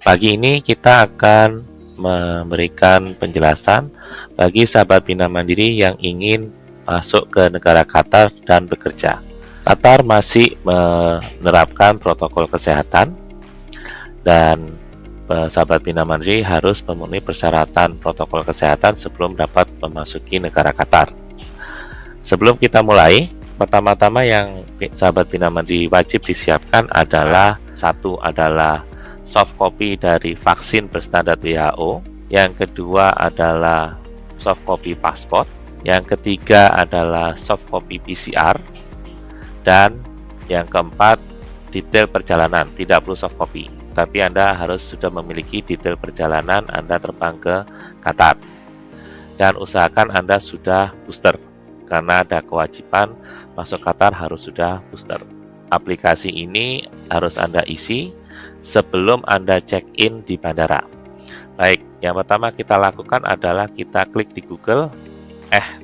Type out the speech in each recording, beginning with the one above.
Pagi ini kita akan memberikan penjelasan bagi sahabat Bina Mandiri yang ingin masuk ke negara Qatar dan bekerja. Qatar masih menerapkan protokol kesehatan dan sahabat Bina Mandiri harus memenuhi persyaratan protokol kesehatan sebelum dapat memasuki negara Qatar. Sebelum kita mulai, pertama-tama yang sahabat Bina Mandiri wajib disiapkan adalah satu adalah soft copy dari vaksin berstandar WHO, yang kedua adalah soft copy paspor, yang ketiga adalah soft copy PCR, dan yang keempat detail perjalanan. Tidak perlu soft copy, tapi Anda harus sudah memiliki detail perjalanan Anda terbang ke Qatar, dan usahakan Anda sudah booster karena ada kewajiban masuk Qatar harus sudah booster. Aplikasi ini harus Anda isi sebelum Anda check-in di bandara. Baik, yang pertama kita lakukan adalah kita klik di Google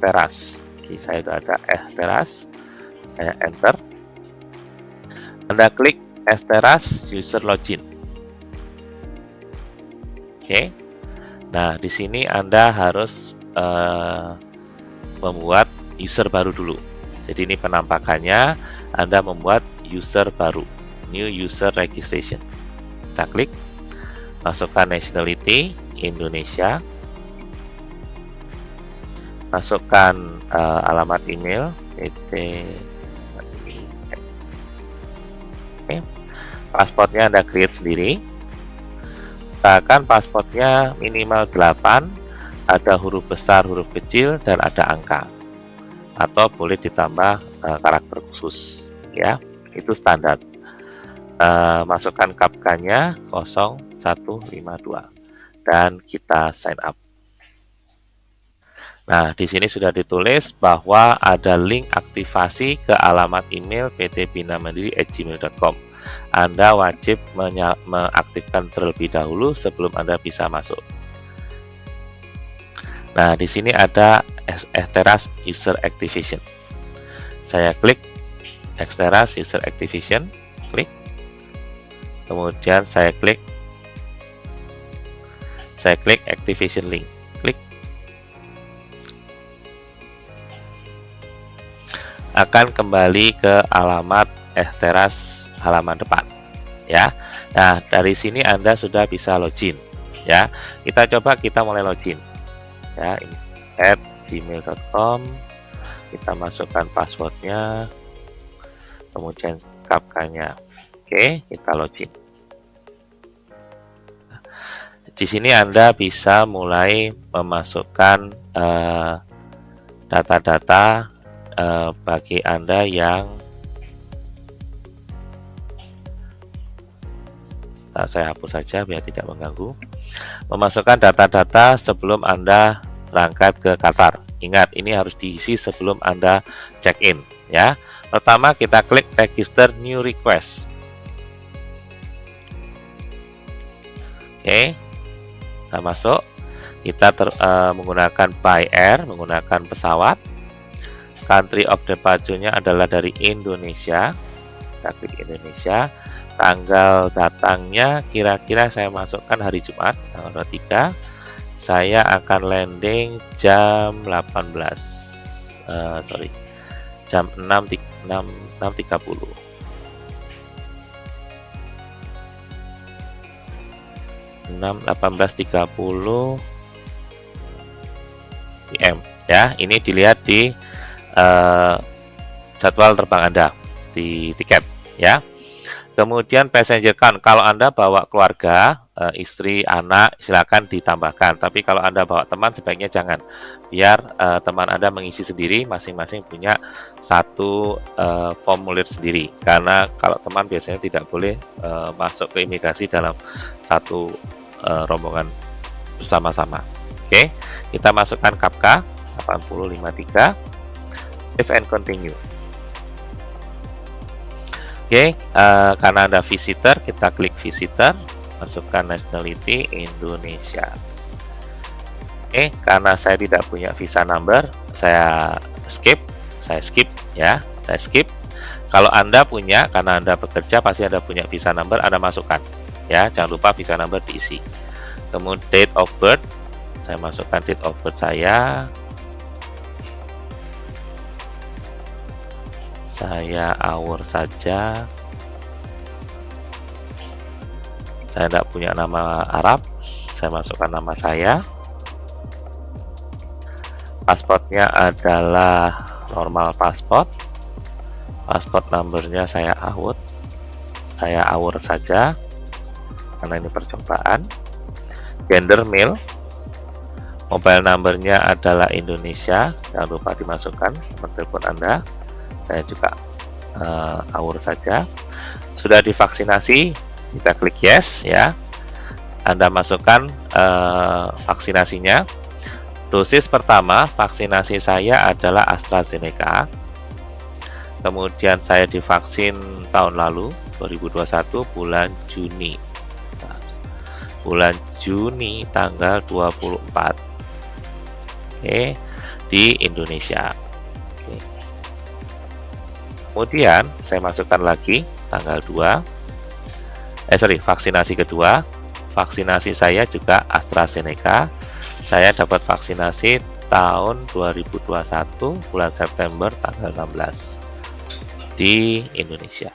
Teras. Jadi saya sudah ada Teras, saya enter. Anda klik Teras user login. Oke. Nah, di sini Anda harus membuat user baru dulu. Jadi ini penampakannya, Anda membuat user baru, new user registration. Kita klik, masukkan nationality Indonesia, masukkan alamat email PT. Oke. Pasportnya Anda create sendiri. Usahakan pasportnya minimal 8, ada huruf besar, huruf kecil, dan ada angka, atau boleh ditambah karakter khusus, ya, itu standar. Masukkan KAPKA-nya 0152 dan kita sign up. Nah, di sini sudah ditulis bahwa ada link aktivasi ke alamat email ptbinamandiri@gmail.com. Anda wajib mengaktifkan terlebih dahulu sebelum Anda bisa masuk. Nah, di sini ada Teras user activation. Saya klik Teras user activation, klik. Kemudian saya klik activation link, klik. Akan kembali ke alamat Teras halaman depan, ya. Nah, dari sini Anda sudah bisa login, ya. Kita mulai login, ya. Ini @gmail.com. Kita masukkan passwordnya, kemudian KAPKA-nya. Oke, kita login. Di sini Anda bisa mulai memasukkan data-data bagi Anda yang saya hapus saja biar tidak mengganggu. Memasukkan data-data sebelum Anda berangkat ke Qatar. Ingat, ini harus diisi sebelum Anda check-in, ya. Pertama kita klik register new request. Oke, kita masuk. Kita menggunakan by air, menggunakan pesawat. Country of departure-nya adalah dari Indonesia. Kita klik Indonesia. Tanggal datangnya kira-kira saya masukkan hari Jumat, tanggal 23. Saya akan landing jam 6.30. 18.30 PM, ya. Ini dilihat di jadwal terbang Anda di tiket, ya. Kemudian passenger count, kalau Anda bawa keluarga, istri, anak, silakan ditambahkan. Tapi kalau Anda bawa teman, sebaiknya jangan. Biar teman Anda mengisi sendiri, masing-masing punya satu formulir sendiri. Karena kalau teman biasanya tidak boleh masuk ke imigrasi dalam satu rombongan bersama-sama. Oke, kita masukkan KAPKA 8053, save and continue. Oke, karena ada visitor, kita klik visitor, masukkan nationality Indonesia. Oke, karena saya tidak punya visa number, saya skip ya, saya skip. Kalau Anda punya, karena Anda bekerja, pasti Anda punya visa number, Anda masukkan. ya, jangan lupa visa number diisi. Kemudian date of birth, saya masukkan date of birth saya hour saja. Saya tidak punya nama Arab, saya masukkan nama saya. Pasportnya adalah normal pasport. Pasport numbernya saya hour saja karena ini percobaan. Gender male. Mobile numbernya adalah Indonesia, jangan lupa dimasukkan nomor telepon Anda. Saya juga hour saja. Sudah divaksinasi, kita klik yes ya. Anda masukkan vaksinasinya. Dosis pertama vaksinasi saya adalah AstraZeneca. Kemudian saya divaksin tahun lalu 2021 bulan Juni. Bulan Juni tanggal 24. Oke, di Indonesia. Oke. Kemudian saya masukkan lagi tanggal 2. Vaksinasi kedua. Vaksinasi saya juga AstraZeneca. Saya dapat vaksinasi tahun 2021 bulan September tanggal 16 di Indonesia.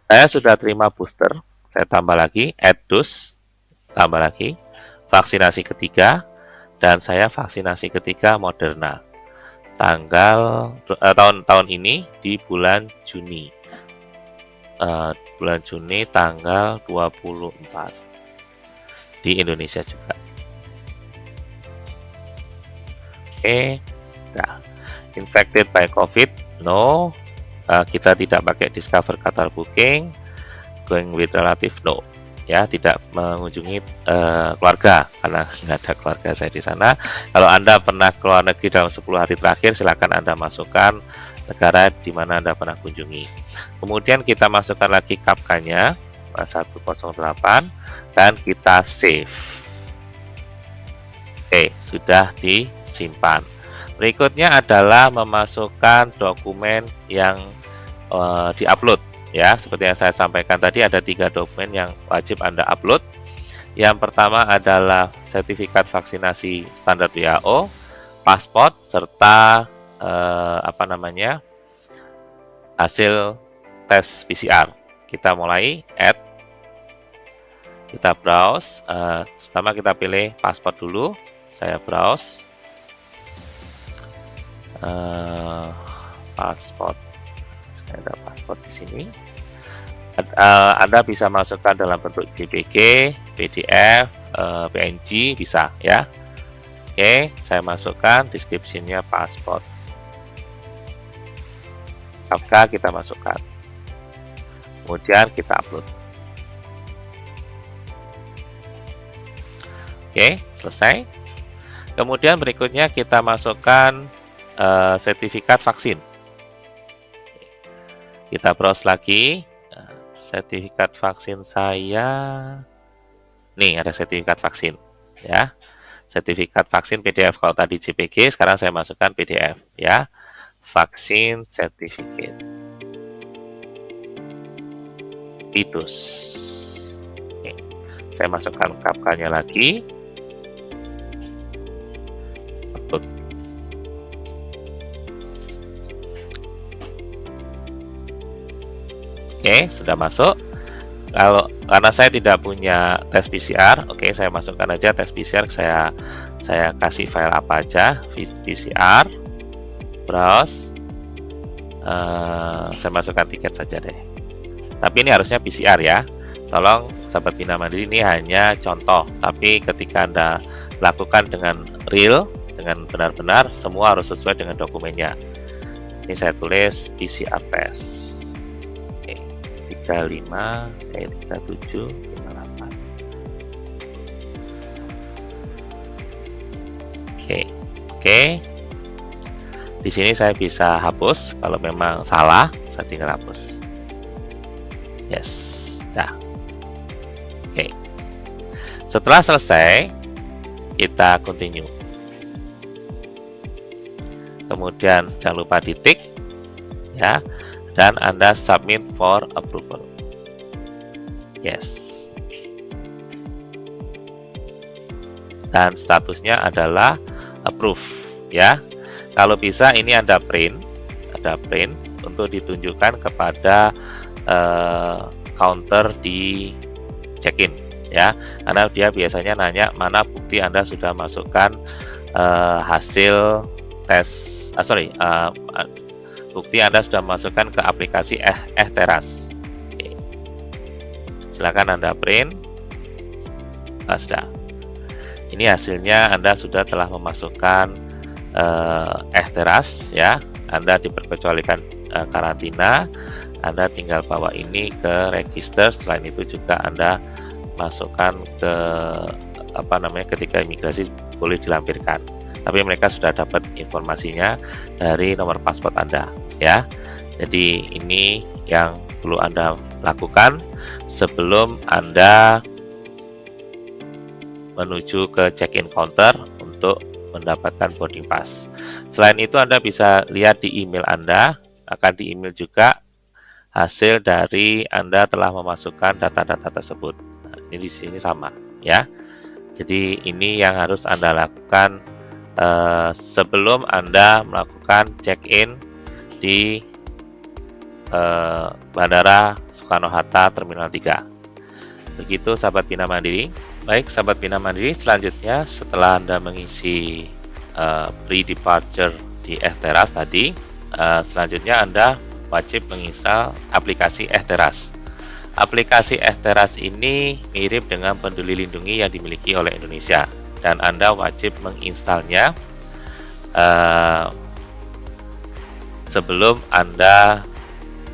Saya sudah terima booster, saya tambah lagi, add dose, tambah lagi, vaksinasi ketiga, dan saya vaksinasi ketiga Moderna. Tahun ini di bulan Juni. Bulan Juni tanggal 24 di Indonesia juga. Oke, nah, infected by COVID, no. Kita tidak pakai Discover Qatar Booking. Going with relative, no. Ya, tidak mengunjungi keluarga karena nggak ada keluarga saya di sana. Kalau Anda pernah keluar negeri dalam 10 hari terakhir, silakan Anda masukkan negara di mana Anda pernah kunjungi. Kemudian kita masukkan lagi KAPK-nya 108 dan kita save. Oke, sudah disimpan. Berikutnya adalah memasukkan dokumen yang diupload. Ya, seperti yang saya sampaikan tadi, ada 3 dokumen yang wajib Anda upload. Yang pertama adalah sertifikat vaksinasi standar WHO, paspor, serta hasil tes PCR. Kita mulai add, kita browse. Pertama kita pilih paspor dulu. Saya browse paspor. Ada paspor di sini. Anda bisa masukkan dalam bentuk JPG, PDF, PNG, bisa ya. Oke, saya masukkan description-nya paspor. KAPK kita masukkan. Kemudian kita upload. Oke, selesai. Kemudian berikutnya kita masukkan sertifikat vaksin. Kita browse lagi, sertifikat vaksin saya, nih ada sertifikat vaksin, ya, sertifikat vaksin PDF. Kalau tadi JPG, sekarang saya masukkan PDF, ya, vaksin certificate, Titus. Oke. Saya masukkan KAPK-nya lagi, upload. Oke, sudah masuk. Karena saya tidak punya tes PCR, oke, saya masukkan aja tes PCR. Saya kasih file apa aja, PCR, browse. Saya masukkan tiket saja deh. Tapi ini harusnya PCR ya. Tolong sahabat Bina Mandiri, ini hanya contoh. Tapi ketika Anda lakukan dengan real, dengan benar-benar, semua harus sesuai dengan dokumennya. Ini saya tulis PCR test. 35, 37, 58. Oke. Di sini saya bisa hapus kalau memang salah, saya tinggal hapus. Yes, dah. Oke. Setelah selesai, kita continue. Kemudian jangan lupa ditik, ya. Dan Anda submit for approval. Yes. Dan statusnya adalah approve ya. Kalau bisa ini ada print untuk ditunjukkan kepada counter di check-in ya. Karena dia biasanya nanya mana bukti Anda sudah masukkan hasil tes bukti Anda sudah masukkan ke aplikasi Teras. Oke. Silakan Anda print. Sudah. Ini hasilnya Anda telah memasukkan Teras ya. Anda diperkecualikan karantina. Anda tinggal bawa ini ke register. Selain itu juga Anda masukkan ke ketika imigrasi boleh dilampirkan. Tapi mereka sudah dapat informasinya dari nomor paspor Anda ya. Jadi ini yang perlu Anda lakukan sebelum Anda menuju ke check-in counter untuk mendapatkan boarding pass. Selain itu Anda bisa lihat di email Anda, akan di email juga hasil dari Anda telah memasukkan data-data tersebut. Nah, ini di sini sama ya. Jadi ini yang harus Anda lakukan sebelum Anda melakukan check-in di Bandara Soekarno-Hatta Terminal 3. Begitu sahabat Bina Mandiri. Baik sahabat Bina Mandiri, selanjutnya setelah Anda mengisi pre-departure di Teras tadi, selanjutnya Anda wajib menginstal aplikasi Teras. Aplikasi Teras ini mirip dengan Peduli Lindungi yang dimiliki oleh Indonesia, dan Anda wajib menginstalnya sebelum Anda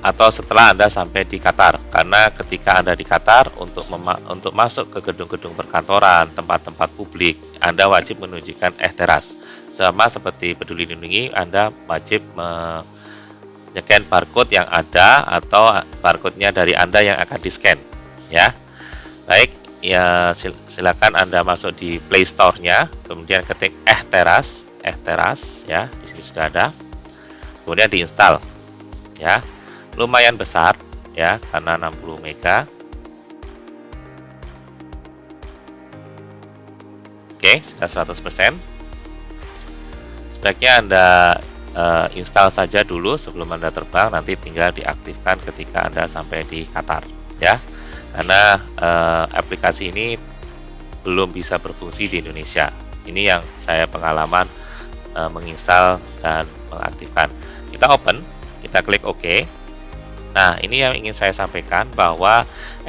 atau setelah Anda sampai di Qatar. Karena ketika Anda di Qatar untuk masuk ke gedung-gedung perkantoran, tempat-tempat publik, Anda wajib menunjukkan Teras. Sama seperti Peduli Lindungi, Anda wajib scan barcode yang ada atau barcode-nya dari Anda yang akan di-scan ya. Baik, ya silakan Anda masuk di Play Store-nya, kemudian ketik Teras ya, di sini sudah ada. Kemudian diinstal ya. Lumayan besar ya, karena 60 mega. Oke, sudah 100%. Sebaiknya Anda install saja dulu sebelum Anda terbang, nanti tinggal diaktifkan ketika Anda sampai di Qatar ya. Karena aplikasi ini belum bisa berfungsi di Indonesia. Ini yang saya pengalaman menginstal dan mengaktifkan. Kita open, kita klik OK. Nah, ini yang ingin saya sampaikan bahwa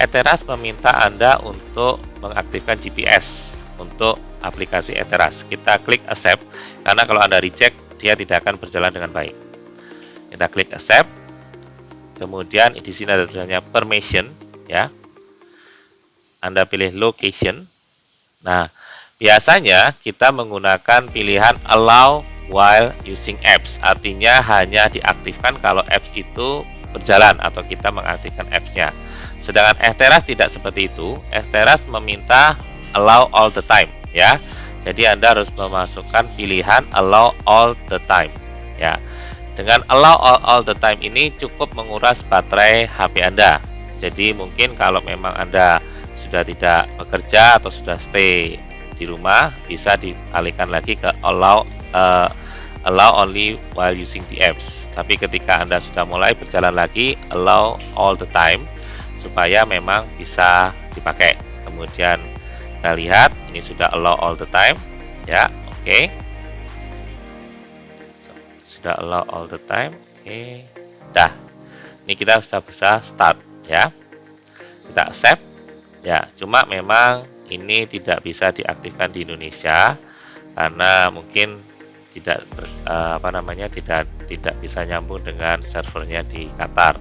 Teras meminta Anda untuk mengaktifkan GPS untuk aplikasi Teras. Kita klik accept, karena kalau Anda reject, dia tidak akan berjalan dengan baik. Kita klik accept, kemudian di sini ada tulisannya permission, ya. Anda pilih location. Nah, biasanya kita menggunakan pilihan allow while using apps, artinya hanya diaktifkan kalau apps itu berjalan atau kita mengaktifkan apps-nya. Sedangkan Teras tidak seperti itu. Teras meminta allow all the time ya. Jadi Anda harus memasukkan pilihan allow all the time ya. Dengan allow all the time ini cukup menguras baterai HP Anda. Jadi mungkin kalau memang Anda sudah tidak bekerja atau sudah stay di rumah, bisa dialihkan lagi ke allow only while using the apps. Tapi ketika Anda sudah mulai berjalan lagi, allow all the time supaya memang bisa dipakai. Kemudian kita lihat ini sudah allow all the time ya. Oke. Sudah allow all the time. Oke. Dah. Ini kita bisa start ya. Kita accept ya. Cuma memang ini tidak bisa diaktifkan di Indonesia karena mungkin tidak tidak bisa nyambung dengan servernya di Qatar.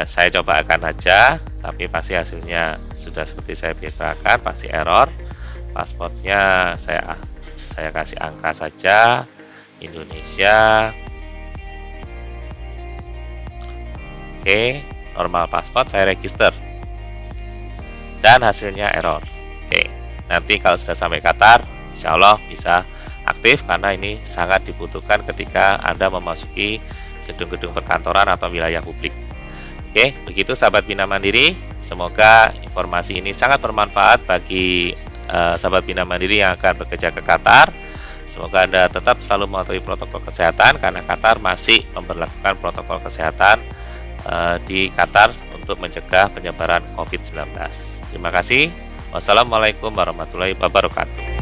Saya coba akan aja, tapi pasti hasilnya sudah seperti saya beritakan, pasti error. Pasportnya saya kasih angka saja, Indonesia. Oke, normal paspor, saya register dan hasilnya error. Oke, nanti kalau sudah sampai Qatar, insya Allah bisa aktif karena ini sangat dibutuhkan ketika Anda memasuki gedung-gedung perkantoran atau wilayah publik. Oke, begitu sahabat Bina Mandiri. Semoga informasi ini sangat bermanfaat bagi sahabat Bina Mandiri yang akan bekerja ke Qatar. Semoga Anda tetap selalu mematuhi protokol kesehatan, karena Qatar masih memberlakukan protokol kesehatan di Qatar untuk mencegah penyebaran COVID-19. Terima kasih. Wassalamualaikum warahmatullahi wabarakatuh.